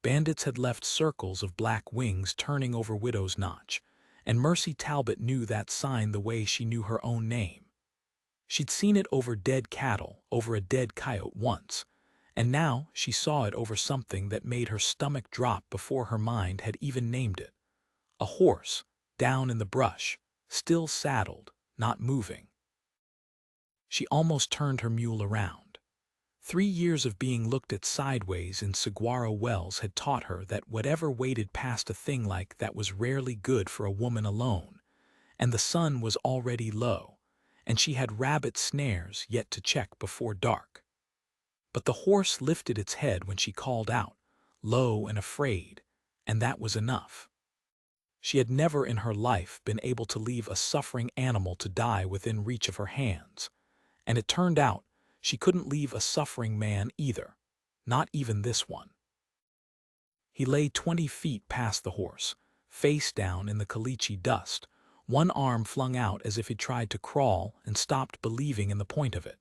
Bandits had left circles of black wings turning over Widow's Notch, and Mercy Talbot knew that sign the way she knew her own name. She'd seen it over dead cattle, over a dead coyote once, and now she saw it over something that made her stomach drop before her mind had even named it. A horse, down in the brush, still saddled, not moving. She almost turned her mule around. 3 years of being looked at sideways in Saguaro Wells had taught her that whatever waited past a thing like that was rarely good for a woman alone, and the sun was already low, and she had rabbit snares yet to check before dark. But the horse lifted its head when she called out, low and afraid, and that was enough. She had never in her life been able to leave a suffering animal to die within reach of her hands, and it turned out she couldn't leave a suffering man either, not even this one. He lay 20 feet past the horse, face down in the caliche dust, one arm flung out as if he tried to crawl and stopped believing in the point of it.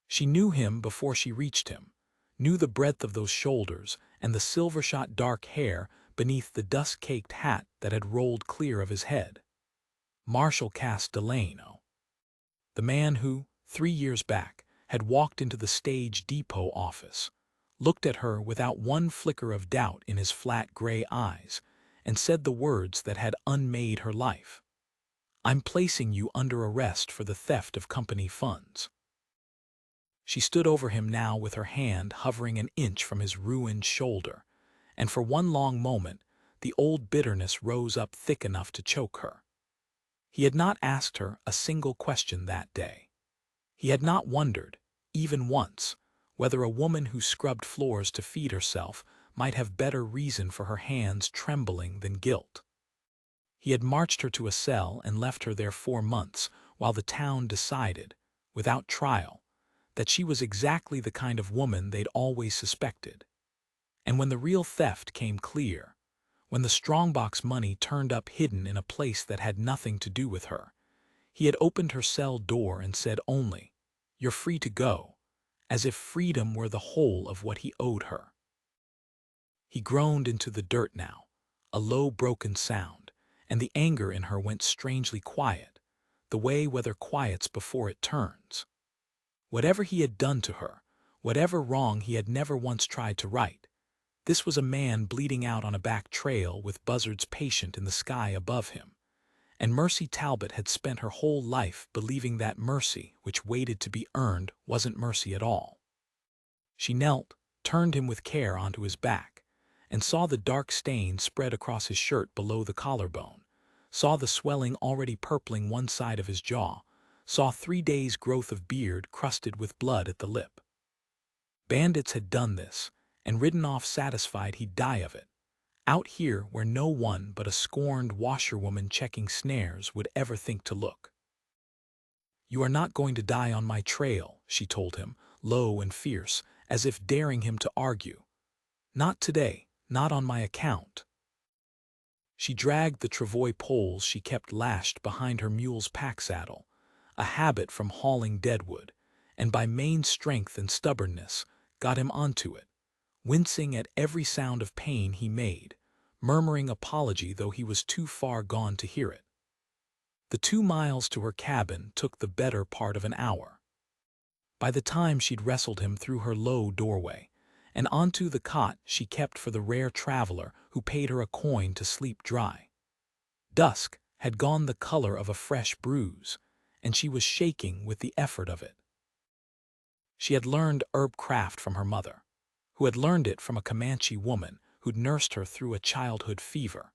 She knew him before she reached him, knew the breadth of those shoulders and the silver-shot dark hair beneath the dust-caked hat that had rolled clear of his head. Marshal Castellano. The man who, 3 years back, had walked into the stage depot office, looked at her without one flicker of doubt in his flat gray eyes, and said the words that had unmade her life. "I'm placing you under arrest for the theft of company funds." She stood over him now with her hand hovering an inch from his ruined shoulder, and for one long moment the old bitterness rose up thick enough to choke her. He had not asked her a single question that day. He had not wondered, even once, whether a woman who scrubbed floors to feed herself might have better reason for her hands trembling than guilt. He had marched her to a cell and left her there 4 months while the town decided, without trial, that she was exactly the kind of woman they'd always suspected. And when the real theft came clear, when the strongbox money turned up hidden in a place that had nothing to do with her, he had opened her cell door and said only, "You're free to go," as if freedom were the whole of what he owed her. He groaned into the dirt now, a low broken sound, and the anger in her went strangely quiet, the way weather quiets before it turns. Whatever he had done to her, whatever wrong he had never once tried to right, this was a man bleeding out on a back trail with Buzzards patient in the sky above him, and Mercy Talbot had spent her whole life believing that mercy which waited to be earned wasn't mercy at all. She knelt, turned him with care onto his back, and saw the dark stain spread across his shirt below the collarbone, saw the swelling already purpling one side of his jaw, saw 3 days' growth of beard crusted with blood at the lip. Bandits had done this, and ridden off satisfied he'd die of it, out here where no one but a scorned washerwoman checking snares would ever think to look. "You are not going to die on my trail," she told him, low and fierce, as if daring him to argue. "Not today, not on my account." She dragged the travois poles she kept lashed behind her mule's pack saddle, a habit from hauling deadwood, and by main strength and stubbornness got him onto it, wincing at every sound of pain he made, murmuring apology though he was too far gone to hear it. The 2 miles to her cabin took the better part of an hour. By the time she'd wrestled him through her low doorway, and onto the cot she kept for the rare traveler who paid her a coin to sleep dry, dusk had gone the color of a fresh bruise, and she was shaking with the effort of it. She had learned herb craft from her mother, who had learned it from a Comanche woman who'd nursed her through a childhood fever,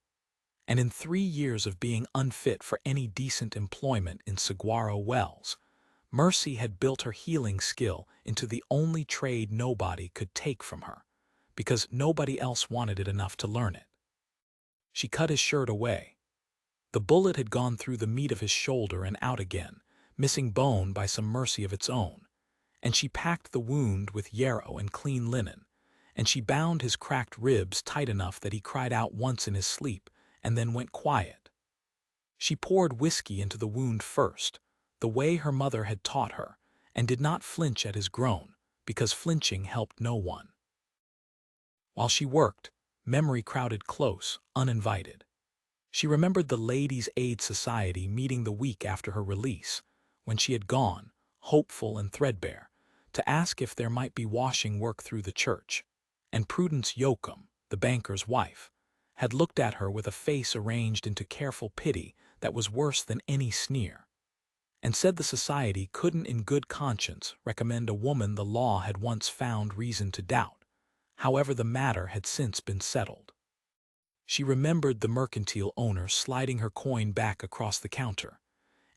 and in 3 years of being unfit for any decent employment in Saguaro Wells, Mercy had built her healing skill into the only trade nobody could take from her, because nobody else wanted it enough to learn it. She cut his shirt away. The bullet had gone through the meat of his shoulder and out again, missing bone by some mercy of its own, and she packed the wound with yarrow and clean linen, and she bound his cracked ribs tight enough that he cried out once in his sleep and then went quiet. She poured whiskey into the wound first, the way her mother had taught her, and did not flinch at his groan, because flinching helped no one. While she worked, memory crowded close, uninvited. She remembered the Ladies' Aid Society meeting the week after her release, when she had gone, hopeful and threadbare, to ask if there might be washing work through the church, and Prudence Yoakum, the banker's wife, had looked at her with a face arranged into careful pity that was worse than any sneer, and said the society couldn't in good conscience recommend a woman the law had once found reason to doubt. However, the matter had since been settled. She remembered the mercantile owner sliding her coin back across the counter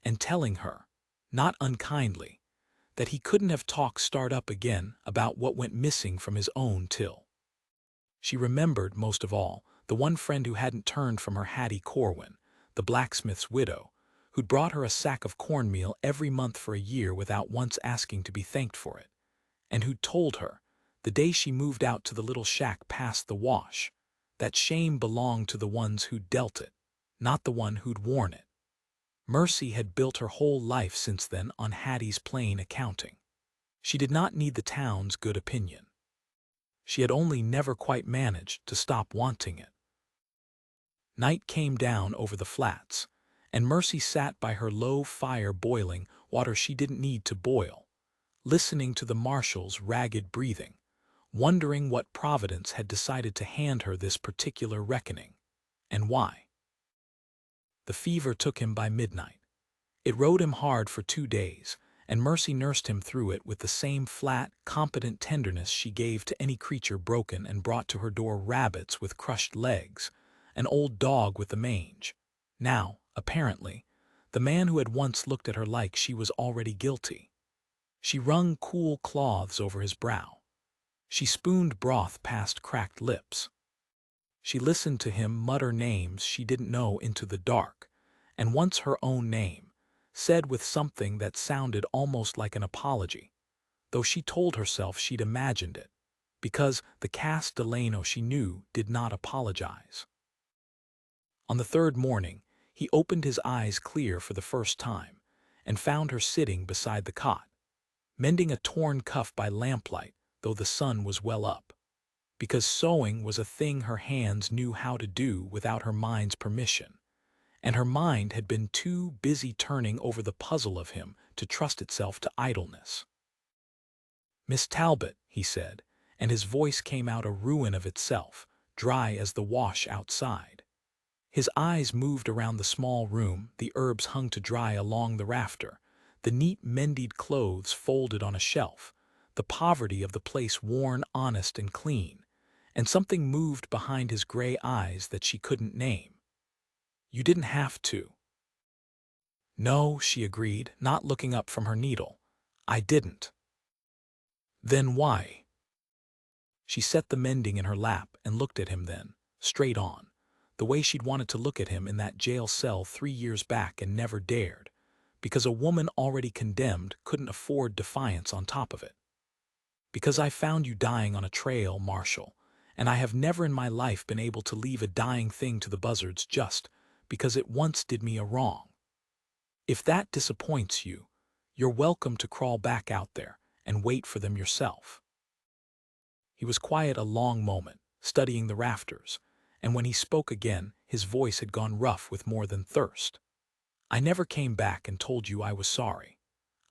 and telling her, not unkindly, that he couldn't have talk start up again about what went missing from his own till. She remembered, most of all, the one friend who hadn't turned from her Hattie Corwin, the blacksmith's widow, who'd brought her a sack of cornmeal every month for a year without once asking to be thanked for it, and who'd told her, the day she moved out to the little shack past the wash, that shame belonged to the ones who'd dealt it, not the one who'd worn it. Mercy had built her whole life since then on Hattie's plain accounting. She did not need the town's good opinion. She had only never quite managed to stop wanting it. Night came down over the flats, and Mercy sat by her low fire boiling water she didn't need to boil, listening to the Marshal's ragged breathing, wondering what Providence had decided to hand her this particular reckoning, and why. The fever took him by midnight. It rode him hard for 2 days, and Mercy nursed him through it with the same flat, competent tenderness she gave to any creature broken and brought to her door: rabbits with crushed legs, an old dog with the mange. Now, apparently, the man who had once looked at her like she was already guilty. She wrung cool cloths over his brow. She spooned broth past cracked lips. She listened to him mutter names she didn't know into the dark, and once her own name, said with something that sounded almost like an apology, though she told herself she'd imagined it, because the Cass Delano she knew did not apologize. On the third morning, he opened his eyes clear for the first time, and found her sitting beside the cot, mending a torn cuff by lamplight, though the sun was well up, because sewing was a thing her hands knew how to do without her mind's permission, and her mind had been too busy turning over the puzzle of him to trust itself to idleness. "Miss Talbot," he said, and his voice came out a ruin of itself, dry as the wash outside. His eyes moved around the small room, the herbs hung to dry along the rafter, the neat mended clothes folded on a shelf, the poverty of the place worn honest and clean, and something moved behind his gray eyes that she couldn't name. "You didn't have to." "No," she agreed, not looking up from her needle. "I didn't." "Then why?" She set the mending in her lap and looked at him then, straight on, the way she'd wanted to look at him in that jail cell 3 years back and never dared, because a woman already condemned couldn't afford defiance on top of it. "Because I found you dying on a trail, Marshal, and I have never in my life been able to leave a dying thing to the Buzzards just because it once did me a wrong. If that disappoints you, you're welcome to crawl back out there and wait for them yourself." He was quiet a long moment, studying the rafters, and when he spoke again, his voice had gone rough with more than thirst. "I never came back and told you I was sorry.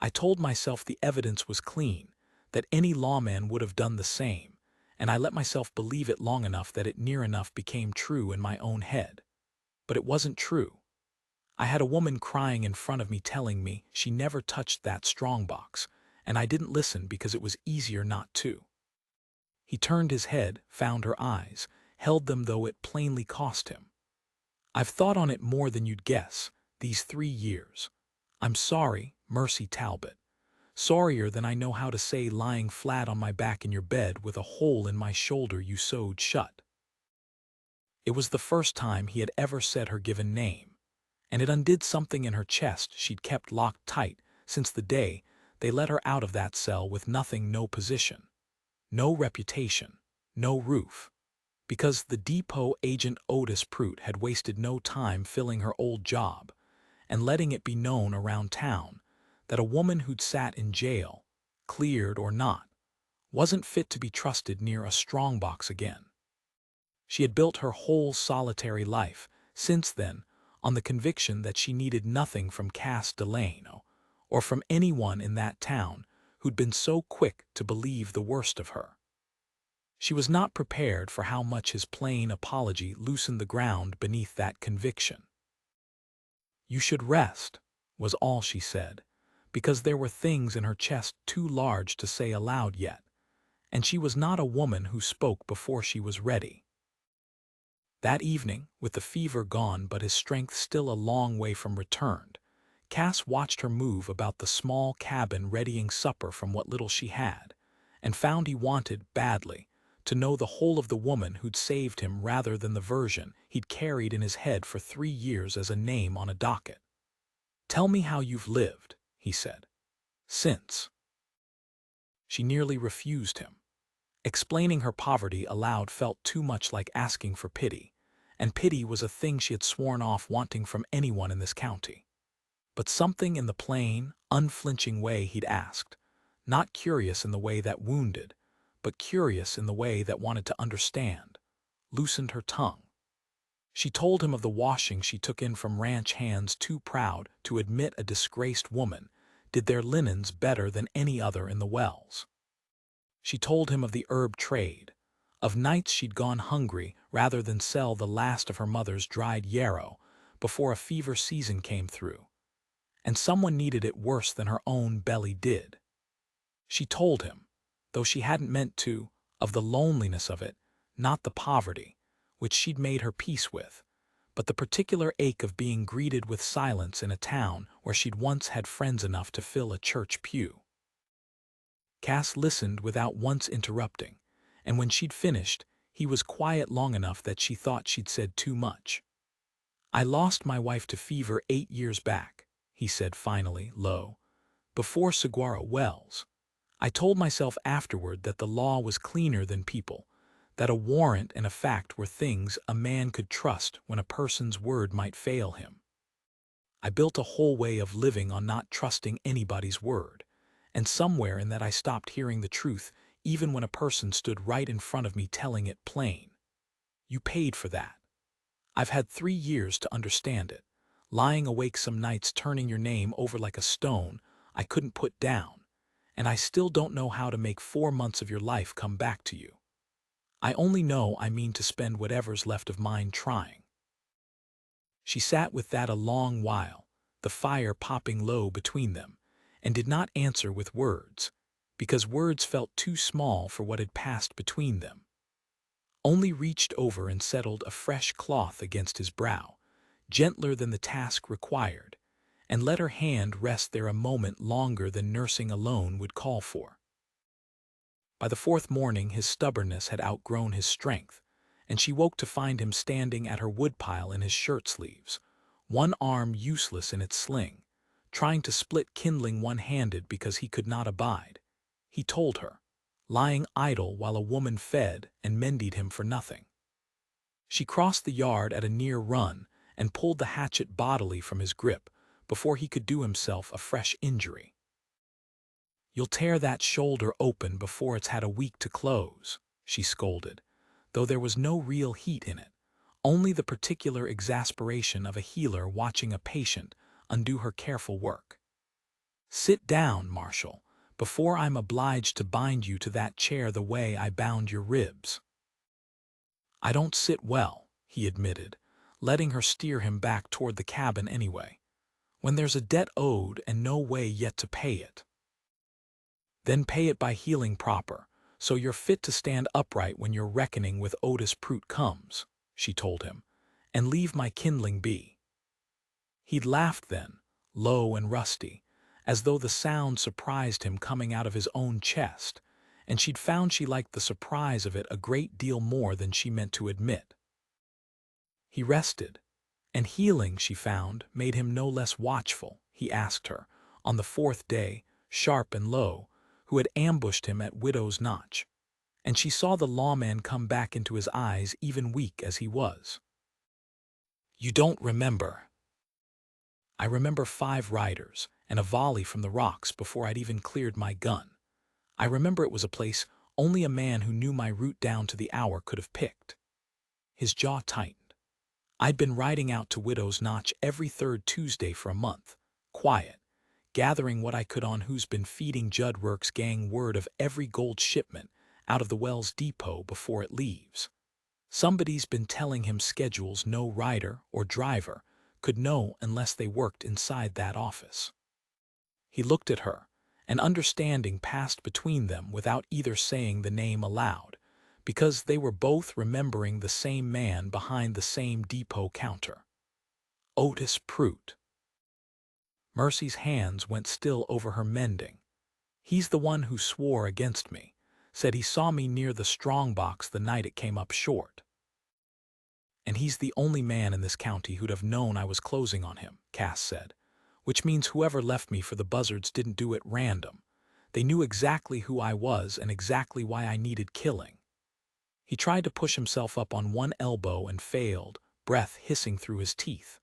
I told myself the evidence was clean, that any lawman would have done the same, and I let myself believe it long enough that it near enough became true in my own head. But it wasn't true. I had a woman crying in front of me telling me she never touched that strongbox, and I didn't listen because it was easier not to." He turned his head, found her eyes, held them though it plainly cost him. "I've thought on it more than you'd guess, these 3 years. I'm sorry, Mercy Talbot. Sorrier than I know how to say lying flat on my back in your bed with a hole in my shoulder you sewed shut." It was the first time he had ever said her given name, and it undid something in her chest she'd kept locked tight since the day they let her out of that cell with nothing, no position, no reputation, no roof, because the depot agent Otis Prout had wasted no time filling her old job and letting it be known around town that a woman who'd sat in jail, cleared or not, wasn't fit to be trusted near a strongbox again. She had built her whole solitary life, since then, on the conviction that she needed nothing from Cass Delano, or from anyone in that town who'd been so quick to believe the worst of her. She was not prepared for how much his plain apology loosened the ground beneath that conviction. "You should rest," was all she said, because there were things in her chest too large to say aloud yet, and she was not a woman who spoke before she was ready. That evening, with the fever gone but his strength still a long way from returned, Cass watched her move about the small cabin readying supper from what little she had, and found he wanted, badly, to know the whole of the woman who'd saved him rather than the version he'd carried in his head for 3 years as a name on a docket. "Tell me how you've lived," he said. "Since." She nearly refused him. Explaining her poverty aloud felt too much like asking for pity, and pity was a thing she had sworn off wanting from anyone in this county. But something in the plain, unflinching way he'd asked, not curious in the way that wounded, but curious in the way that wanted to understand, loosened her tongue. She told him of the washing she took in from ranch hands too proud to admit a disgraced woman did their linens better than any other in the wells. She told him of the herb trade, of nights she'd gone hungry rather than sell the last of her mother's dried yarrow before a fever season came through, and someone needed it worse than her own belly did. She told him, though she hadn't meant to, of the loneliness of it, not the poverty, which she'd made her peace with, but the particular ache of being greeted with silence in a town where she'd once had friends enough to fill a church pew. Cass listened without once interrupting, and when she'd finished, he was quiet long enough that she thought she'd said too much. "I lost my wife to fever 8 years back," he said finally, low, "before Saguaro Wells. I told myself afterward that the law was cleaner than people, that a warrant and a fact were things a man could trust when a person's word might fail him. I built a whole way of living on not trusting anybody's word, and somewhere in that I stopped hearing the truth even when a person stood right in front of me telling it plain. You paid for that. I've had 3 years to understand it, lying awake some nights turning your name over like a stone I couldn't put down, and I still don't know how to make 4 months of your life come back to you. I only know I mean to spend whatever's left of mine trying." She sat with that a long while, the fire popping low between them, and did not answer with words, because words felt too small for what had passed between them. Only reached over and settled a fresh cloth against his brow, gentler than the task required, and let her hand rest there a moment longer than nursing alone would call for. By the 4th morning his stubbornness had outgrown his strength, and she woke to find him standing at her woodpile in his shirt sleeves, one arm useless in its sling, trying to split kindling one-handed because he could not abide, he told her, lying idle while a woman fed and mended him for nothing. She crossed the yard at a near run and pulled the hatchet bodily from his grip before he could do himself a fresh injury. "You'll tear that shoulder open before it's had a week to close," she scolded, though there was no real heat in it, only the particular exasperation of a healer watching a patient undo her careful work. "Sit down, Marshal, before I'm obliged to bind you to that chair the way I bound your ribs." "I don't sit well," he admitted, letting her steer him back toward the cabin anyway, "when there's a debt owed and no way yet to pay it." "Then pay it by healing proper, so you're fit to stand upright when your reckoning with Otis Prout comes," she told him, "and leave my kindling be." He'd laughed then, low and rusty, as though the sound surprised him coming out of his own chest, and she'd found she liked the surprise of it a great deal more than she meant to admit. He rested, and healing, she found, made him no less watchful, he asked her, on the 4th day, sharp and low, who had ambushed him at Widow's Notch, and she saw the lawman come back into his eyes even weak as he was. "You don't remember." "I remember 5 riders and a volley from the rocks before I'd even cleared my gun. I remember it was a place only a man who knew my route down to the hour could have picked." His jaw tightened. I'd been riding out to Widow's Notch every third Tuesday for a month, quiet, gathering what I could on who's been feeding Judd Work's gang word of every gold shipment out of the Wells Depot before it leaves. Somebody's been telling him schedules no rider or driver could know unless they worked inside that office. He looked at her, and understanding passed between them without either saying the name aloud, because they were both remembering the same man behind the same depot counter. Otis Prout. Mercy's hands went still over her mending. He's the one who swore against me, said he saw me near the strongbox the night it came up short. And he's the only man in this county who'd have known I was closing on him, Cass said, which means whoever left me for the Buzzards didn't do it random. They knew exactly who I was and exactly why I needed killing. He tried to push himself up on one elbow and failed, breath hissing through his teeth.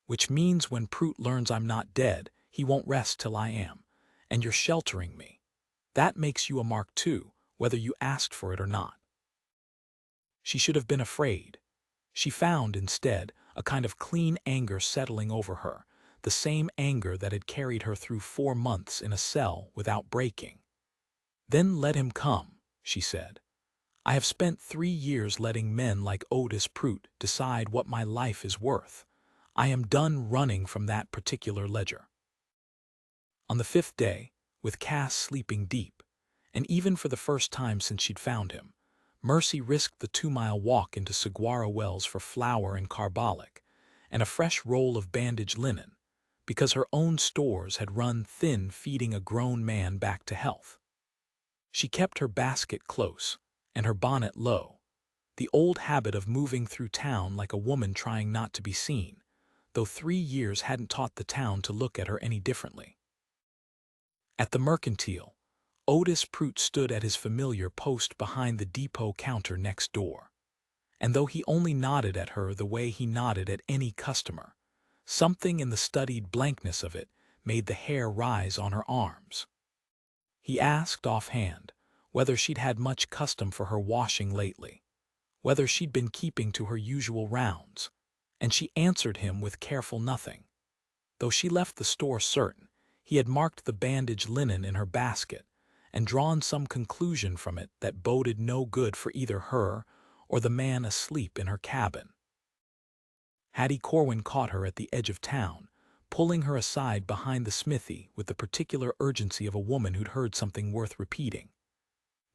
Which means when Prout learns I'm not dead, he won't rest till I am, and you're sheltering me. That makes you a mark too, whether you asked for it or not. She should have been afraid. She found, instead, a kind of clean anger settling over her, the same anger that had carried her through 4 months in a cell without breaking. Then let him come, she said. I have spent 3 years letting men like Otis Prout decide what my life is worth. I am done running from that particular ledger. On the 5th day, with Cass sleeping deep, and even for the first time since she'd found him, Mercy risked the 2-mile walk into Saguaro Wells for flour and carbolic, and a fresh roll of bandage linen, because her own stores had run thin feeding a grown man back to health. She kept her basket close, and her bonnet low, the old habit of moving through town like a woman trying not to be seen, though 3 years hadn't taught the town to look at her any differently. At the Mercantile, Otis Prout stood at his familiar post behind the depot counter next door, and though he only nodded at her the way he nodded at any customer, something in the studied blankness of it made the hair rise on her arms. He asked offhand whether she'd had much custom for her washing lately, whether she'd been keeping to her usual rounds, and she answered him with careful nothing. Though she left the store certain, he had marked the bandage linen in her basket and drawn some conclusion from it that boded no good for either her or the man asleep in her cabin. Hattie Corwin caught her at the edge of town, pulling her aside behind the smithy with the particular urgency of a woman who'd heard something worth repeating.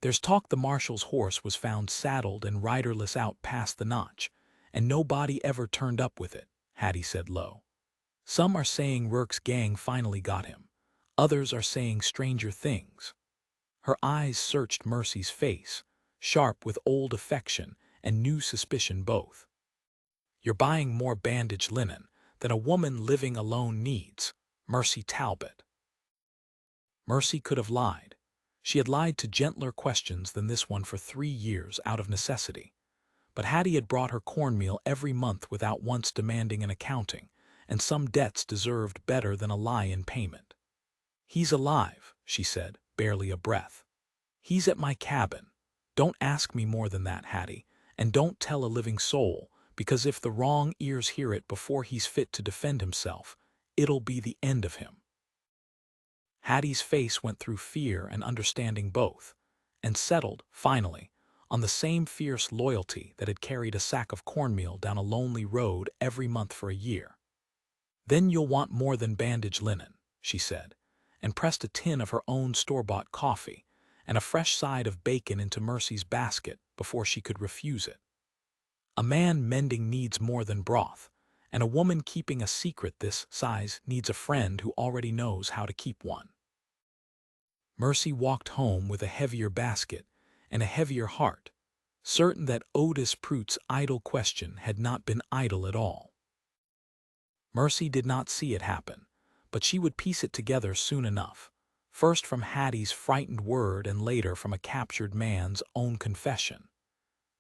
There's talk the Marshal's horse was found saddled and riderless out past the Notch, and no body ever turned up with it, Hattie said low. Some are saying Rourke's gang finally got him. Others are saying stranger things. Her eyes searched Mercy's face, sharp with old affection and new suspicion both. You're buying more bandage linen than a woman living alone needs, Mercy Talbot. Mercy could have lied. She had lied to gentler questions than this one for 3 years out of necessity. But Hattie had brought her cornmeal every month without once demanding an accounting, and some debts deserved better than a lie in payment. He's alive, she said, barely a breath. He's at my cabin. Don't ask me more than that, Hattie, and don't tell a living soul, because if the wrong ears hear it before he's fit to defend himself, it'll be the end of him. Hattie's face went through fear and understanding both, and settled, finally, on the same fierce loyalty that had carried a sack of cornmeal down a lonely road every month for a year. Then you'll want more than bandage linen, she said, and pressed a tin of her own store-bought coffee and a fresh side of bacon into Mercy's basket before she could refuse it. A man mending needs more than broth, and a woman keeping a secret this size needs a friend who already knows how to keep one. Mercy walked home with a heavier basket and a heavier heart, certain that Otis Prout's idle question had not been idle at all. Mercy did not see it happen, but she would piece it together soon enough, first from Hattie's frightened word and later from a captured man's own confession.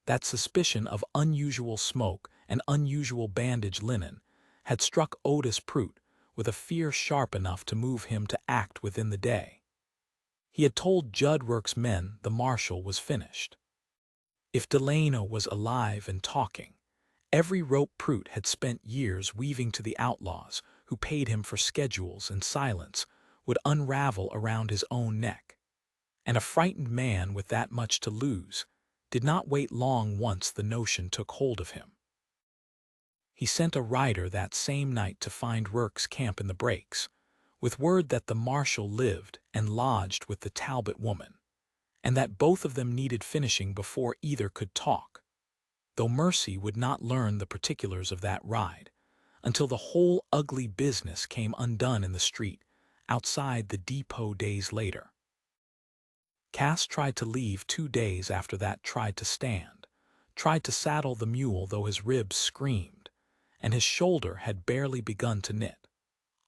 That suspicion of unusual smoke and unusual bandage linen had struck Otis Prout with a fear sharp enough to move him to act within the day. He had told Judd Work's men the Marshal was finished. If Delano was alive and talking, every rope Prout had spent years weaving to the outlaws who paid him for schedules and silence would unravel around his own neck. And a frightened man with that much to lose did not wait long once the notion took hold of him. He sent a rider that same night to find Rourke's camp in the breaks, with word that the Marshal lived and lodged with the Talbot woman, and that both of them needed finishing before either could talk, though Mercy would not learn the particulars of that ride until the whole ugly business came undone in the street outside the depot days later. Cass tried to leave 2 days after that, tried to stand, tried to saddle the mule though his ribs screamed, and his shoulder had barely begun to knit,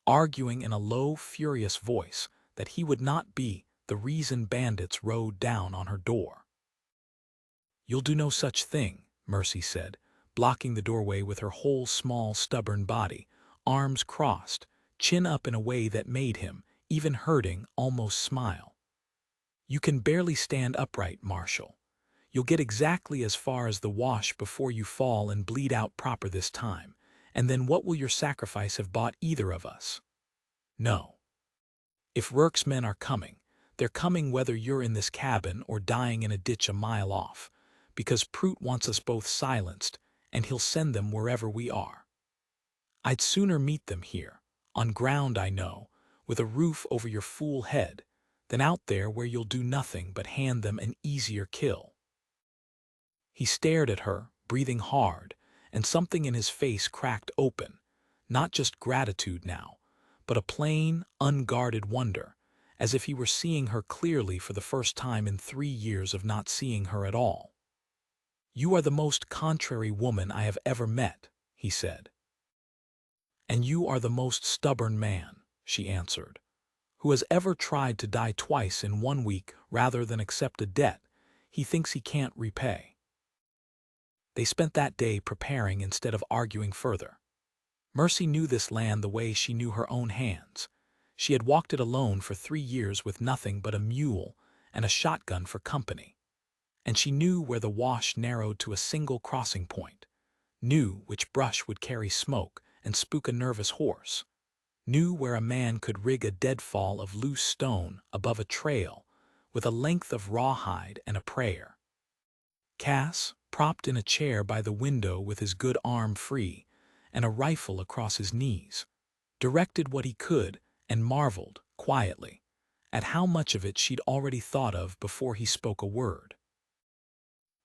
arguing in a low, furious voice that he would not be the reason bandits rode down on her door. "You'll do no such thing," Mercy said, blocking the doorway with her whole small, stubborn body, arms crossed, chin up in a way that made him, even hurting, almost smile. "You can barely stand upright, Marshal. You'll get exactly as far as the wash before you fall and bleed out proper this time, and then what will your sacrifice have bought either of us? No. If Rourke's men are coming, they're coming whether you're in this cabin or dying in a ditch a mile off, because Prout wants us both silenced, and he'll send them wherever we are. I'd sooner meet them here, on ground I know, with a roof over your fool head, than out there where you'll do nothing but hand them an easier kill." He stared at her, breathing hard, and something in his face cracked open, not just gratitude now, but a plain, unguarded wonder, as if he were seeing her clearly for the first time in 3 years of not seeing her at all. "You are the most contrary woman I have ever met," he said. "And you are the most stubborn man," she answered, "who has ever tried to die twice in 1 week rather than accept a debt he thinks he can't repay." They spent that day preparing instead of arguing further. Mercy knew this land the way she knew her own hands. She had walked it alone for 3 years with nothing but a mule and a shotgun for company. And she knew where the wash narrowed to a single crossing point, knew which brush would carry smoke and spook a nervous horse, knew where a man could rig a deadfall of loose stone above a trail with a length of rawhide and a prayer. Cass, propped in a chair by the window with his good arm free and a rifle across his knees, directed what he could and marveled, quietly, at how much of it she'd already thought of before he spoke a word.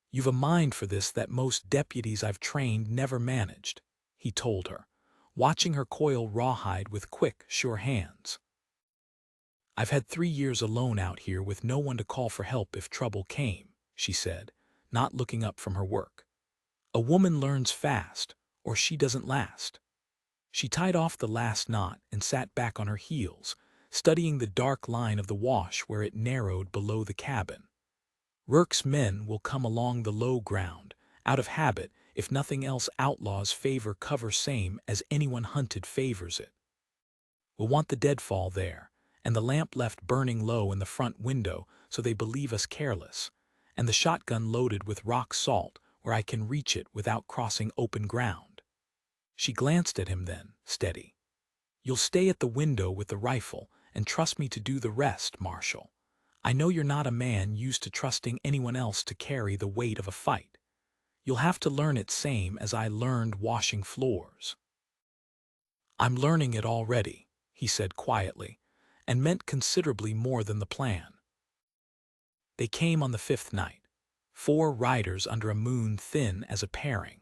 "You've a mind for this that most deputies I've trained never managed," he told her, watching her coil rawhide with quick, sure hands. "I've had 3 years alone out here with no one to call for help if trouble came," she said, not looking up from her work. "A woman learns fast, or she doesn't last." She tied off the last knot and sat back on her heels, studying the dark line of the wash where it narrowed below the cabin. "Rourke's men will come along the low ground, out of habit, if nothing else. Outlaws favor cover same as anyone hunted favors it. We'll want the deadfall there, and the lamp left burning low in the front window so they believe us careless, and the shotgun loaded with rock salt where I can reach it without crossing open ground." She glanced at him then, steady. "You'll stay at the window with the rifle and trust me to do the rest, Marshal. I know you're not a man used to trusting anyone else to carry the weight of a fight. You'll have to learn it same as I learned washing floors." "I'm learning it already," he said quietly, and meant considerably more than the plan. They came on the 5th night, 4 riders under a moon thin as a paring,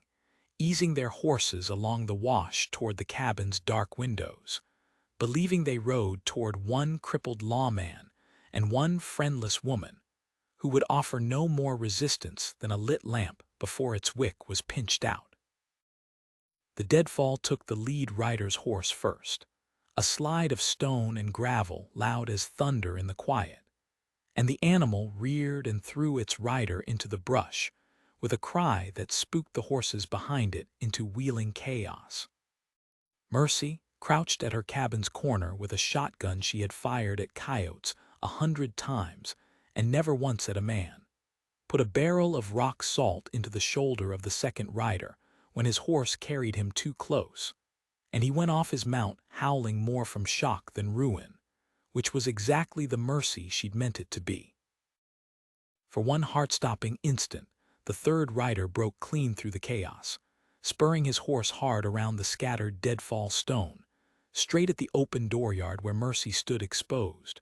easing their horses along the wash toward the cabin's dark windows, believing they rode toward one crippled lawman and one friendless woman who would offer no more resistance than a lit lamp before its wick was pinched out. The deadfall took the lead rider's horse first, a slide of stone and gravel loud as thunder in the quiet, and the animal reared and threw its rider into the brush with a cry that spooked the horses behind it into wheeling chaos. Mercy crouched at her cabin's corner with a shotgun she had fired at coyotes 100 times and never once at a man, put a barrel of rock salt into the shoulder of the second rider when his horse carried him too close, and he went off his mount howling more from shock than ruin, which was exactly the mercy she'd meant it to be. For one heart-stopping instant, the third rider broke clean through the chaos, spurring his horse hard around the scattered deadfall stone, straight at the open dooryard where Mercy stood exposed,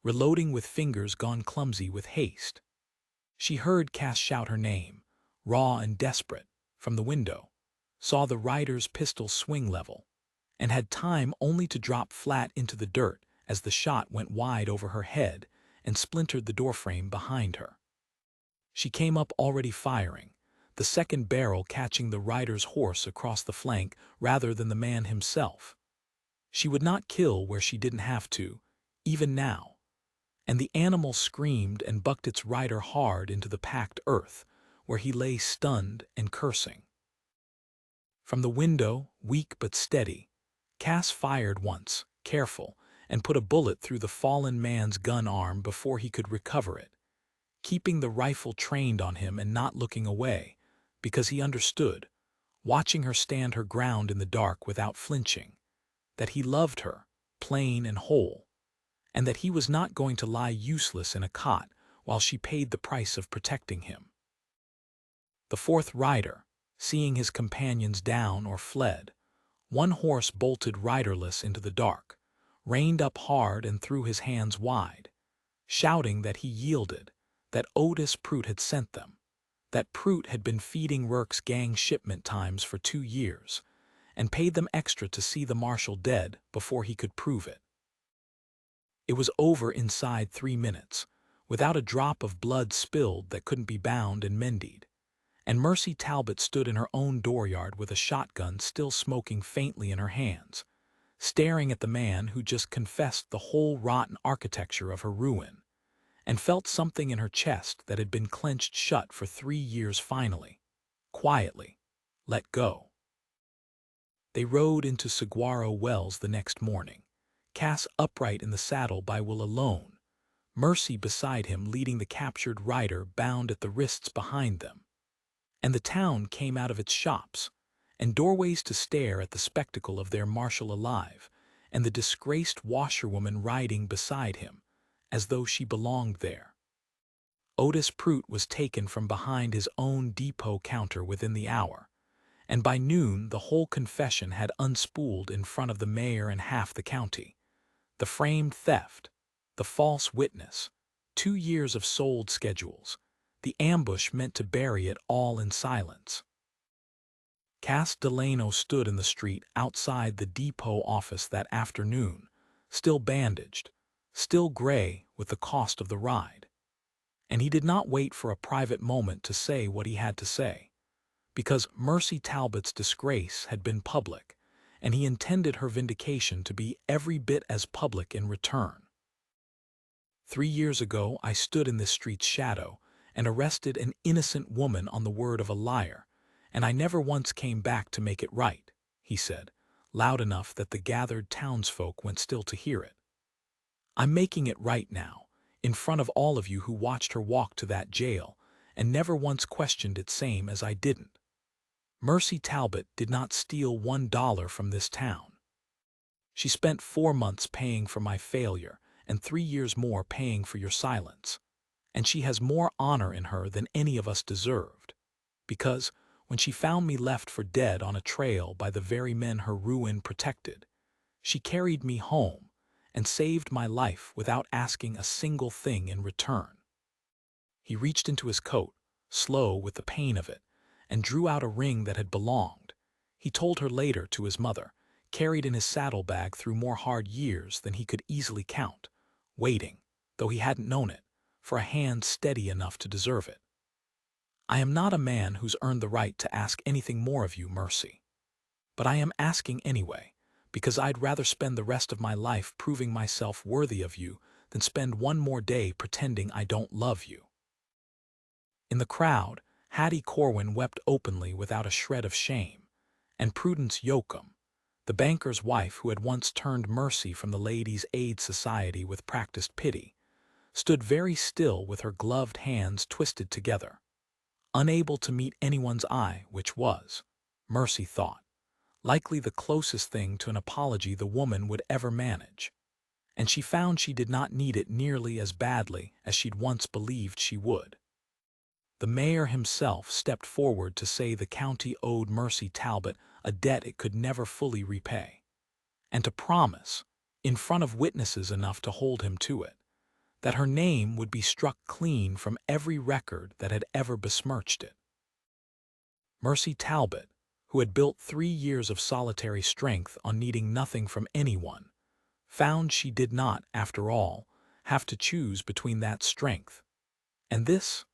reloading with fingers gone clumsy with haste. She heard Cass shout her name, raw and desperate, from the window, saw the rider's pistol swing level, and had time only to drop flat into the dirt as the shot went wide over her head and splintered the doorframe behind her. She came up already firing, the second barrel catching the rider's horse across the flank rather than the man himself. She would not kill where she didn't have to, even now, and the animal screamed and bucked its rider hard into the packed earth, where he lay stunned and cursing. From the window, weak but steady, Cass fired once, careful, and put a bullet through the fallen man's gun arm before he could recover it, keeping the rifle trained on him and not looking away, because he understood, watching her stand her ground in the dark without flinching, that he loved her, plain and whole, and that he was not going to lie useless in a cot while she paid the price of protecting him. The fourth rider, seeing his companions down or fled, one horse bolted riderless into the dark, reined up hard and threw his hands wide, shouting that he yielded, that Otis Prout had sent them, that Prout had been feeding Rourke's gang shipment times for 2 years, and paid them extra to see the Marshal dead before he could prove it. It was over inside 3 minutes, without a drop of blood spilled that couldn't be bound and mended, and Mercy Talbot stood in her own dooryard with a shotgun still smoking faintly in her hands, staring at the man who just confessed the whole rotten architecture of her ruin, and felt something in her chest that had been clenched shut for 3 years finally, quietly, let go. They rode into Saguaro Wells the next morning, Cass upright in the saddle by Will alone, Mercy beside him leading the captured rider bound at the wrists behind them. And the town came out of its shops and doorways to stare at the spectacle of their Marshal alive and the disgraced washerwoman riding beside him, as though she belonged there. Otis Prout was taken from behind his own depot counter within the hour, and by noon the whole confession had unspooled in front of the mayor and half the county. The framed theft, the false witness, 2 years of sold schedules, the ambush meant to bury it all in silence. Cass Delano stood in the street outside the depot office that afternoon, still bandaged, still gray with the cost of the ride. And he did not wait for a private moment to say what he had to say, because Mercy Talbot's disgrace had been public, and he intended her vindication to be every bit as public in return. 3 years ago I stood in this street's shadow and arrested an innocent woman on the word of a liar, and I never once came back to make it right, he said, loud enough that the gathered townsfolk went still to hear it. I'm making it right now, in front of all of you who watched her walk to that jail and never once questioned it same as I didn't. Mercy Talbot did not steal $1 from this town. She spent 4 months paying for my failure and 3 years more paying for your silence. And she has more honor in her than any of us deserved, because when she found me left for dead on a trail by the very men her ruin protected, she carried me home and saved my life without asking a single thing in return. He reached into his coat, slow with the pain of it, and drew out a ring that had belonged, he told her later to his mother, carried in his saddlebag through more hard years than he could easily count, waiting, though he hadn't known it, for a hand steady enough to deserve it. I am not a man who's earned the right to ask anything more of you, Mercy. But I am asking anyway, because I'd rather spend the rest of my life proving myself worthy of you than spend one more day pretending I don't love you. In the crowd, Hattie Corwin wept openly without a shred of shame, and Prudence Yoakum, the banker's wife who had once turned Mercy from the Ladies' Aid Society with practiced pity, stood very still with her gloved hands twisted together, unable to meet anyone's eye, which was, Mercy thought, likely the closest thing to an apology the woman would ever manage. And she found she did not need it nearly as badly as she'd once believed she would. The mayor himself stepped forward to say the county owed Mercy Talbot a debt it could never fully repay, and to promise, in front of witnesses enough to hold him to it, that her name would be struck clean from every record that had ever besmirched it. Mercy Talbot, who had built 3 years of solitary strength on needing nothing from anyone, found she did not, after all, have to choose between that strength and this,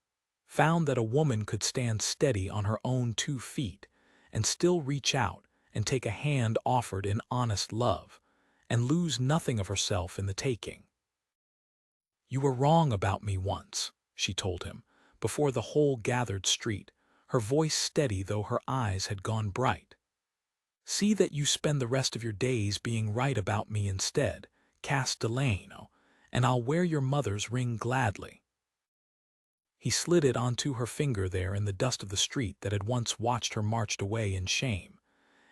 found that a woman could stand steady on her own 2 feet and still reach out and take a hand offered in honest love, and lose nothing of herself in the taking. "You were wrong about me once," she told him, before the whole gathered street, her voice steady though her eyes had gone bright. "See that you spend the rest of your days being right about me instead, Cass Delano, and I'll wear your mother's ring gladly." He slid it onto her finger there in the dust of the street that had once watched her marched away in shame,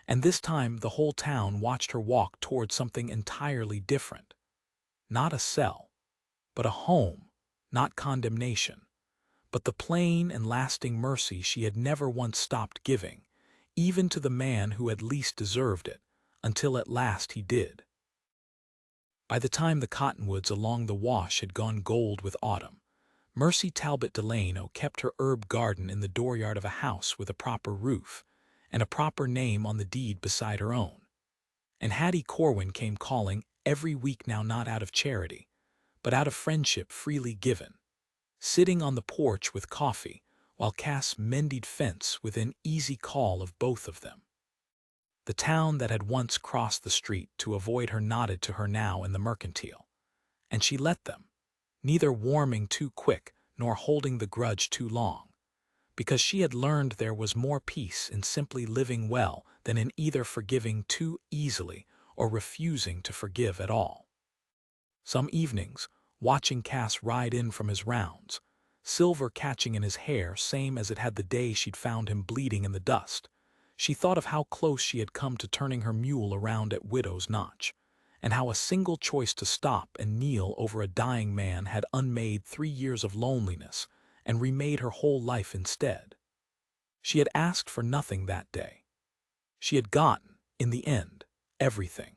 and this time the whole town watched her walk toward something entirely different. Not a cell, but a home, not condemnation, but the plain and lasting mercy she had never once stopped giving, even to the man who had least deserved it, until at last he did. By the time the cottonwoods along the wash had gone gold with autumn, Mercy Talbot Delano kept her herb garden in the dooryard of a house with a proper roof and a proper name on the deed beside her own. And Hattie Corwin came calling every week now, not out of charity, but out of friendship freely given, sitting on the porch with coffee while Cass mended fence within easy call of both of them. The town that had once crossed the street to avoid her nodded to her now in the mercantile, and she let them, neither warming too quick nor holding the grudge too long, because she had learned there was more peace in simply living well than in either forgiving too easily or refusing to forgive at all. Some evenings, watching Cass ride in from his rounds, silver catching in his hair same as it had the day she'd found him bleeding in the dust, she thought of how close she had come to turning her mule around at Widow's Notch, and how a single choice to stop and kneel over a dying man had unmade 3 years of loneliness and remade her whole life instead. She had asked for nothing that day. She had gotten, in the end, everything.